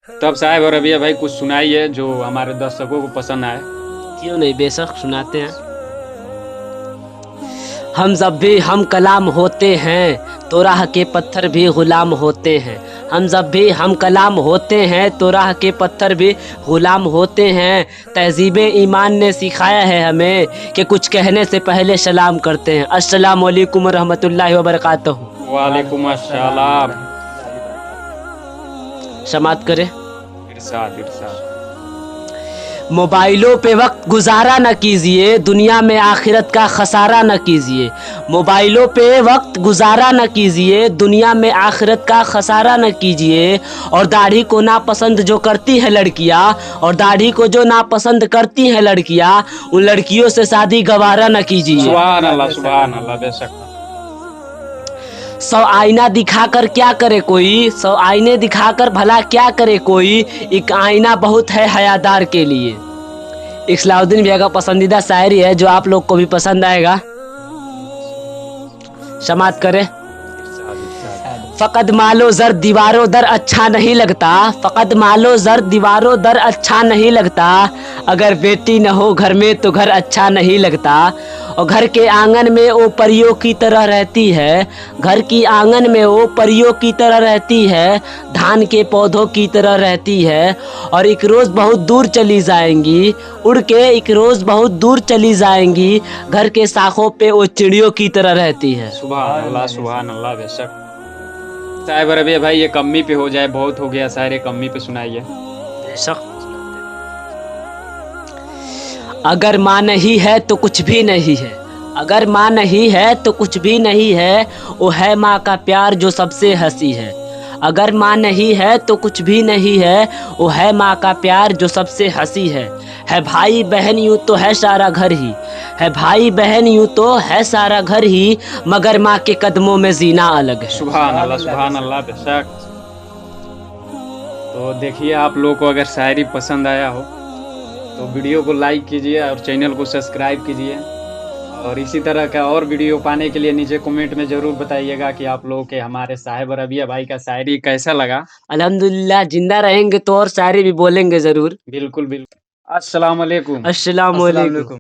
तब साहब और रबिया भाई कुछ सुनाइए जो हमारे दर्शकों को पसंद आए। क्यों नहीं, बेशक सुनाते हैं। हम जब भी हम कलाम होते हैं तो राह के पत्थर भी गुलाम होते हैं। हम जब भी हम कलाम होते हैं तो राह के पत्थर भी गुलाम होते हैं। तहज़ीब ईमान ने सिखाया है हमें कि कुछ कहने से पहले सलाम करते हैं। अस्सलाम वालेकुम रहमतुल्लाहि व बरकातहू। वालेकुम अस्सलाम। समात करें। इरशाद इरशाद। मोबाइलों पे वक्त गुजारा न कीजिए, दुनिया में आखिरत का खसारा न कीजिए। मोबाइलों पे वक्त गुजारा न कीजिए, दुनिया में आखिरत का खसारा न कीजिए। और दाढ़ी को नापसंद जो करती है लड़कियां, और दाढ़ी को जो नापसंद करती हैं लड़कियां, उन लड़कियों से शादी गवारा न कीजिए। सुभान अल्लाह बेशक। सौ आईना दिखाकर क्या करे कोई, सौ आईने दिखाकर भला क्या करे कोई, एक आईना बहुत है हयादार के लिए। इस्लाउद्दीन भैया का पसंदीदा शायरी है जो आप लोग को भी पसंद आएगा। समात करें। फ़कत मालो जर दीवारों दर अच्छा नहीं लगता, फ़कत मालो जर दीवारों दर अच्छा नहीं लगता। अगर बेटी न हो घर में तो घर अच्छा नहीं लगता। और घर के आंगन में वो परियों की तरह रहती है, घर की आंगन में वो परियों की तरह रहती है, धान के पौधों की तरह रहती है। और एक रोज़ बहुत दूर चली जाएंगी, उड़ के एक रोज़ बहुत दूर चली जाएंगी, घर के शाखों पे वो चिड़ियों की तरह रहती है। सुभान अल्लाह बेशक। साहब रबिया भाई ये कम्मी पे हो जाए, बहुत हो गया शायरी, कम्मी पे सुनाइए। बेशक। अगर माँ नहीं है तो कुछ भी नहीं है, अगर माँ नहीं है तो कुछ भी नहीं है। वो है माँ का प्यार जो सबसे हंसी है। अगर माँ नहीं है तो कुछ भी नहीं है, वो है माँ का प्यार जो सबसे हंसी है भाई बहन यूँ तो है सारा घर ही, है भाई बहन यूँ तो है सारा घर ही, मगर माँ के कदमों में जीना अलग है। सुभान अल्लाह बेशक। तो देखिए आप लोगों को अगर शायरी पसंद आया हो तो वीडियो को लाइक कीजिए और चैनल को सब्सक्राइब कीजिए। और इसी तरह का और वीडियो पाने के लिए नीचे कमेंट में ज़रूर बताइएगा कि आप लोगों के हमारे साहिब रबिया भाई का शायरी कैसा लगा। अल्हम्दुलिल्लाह, जिंदा रहेंगे तो और शायरी भी बोलेंगे ज़रूर। बिल्कुल बिल्कुल। अस्सलाम वालेकुम। अस्सलाम वालेकुम।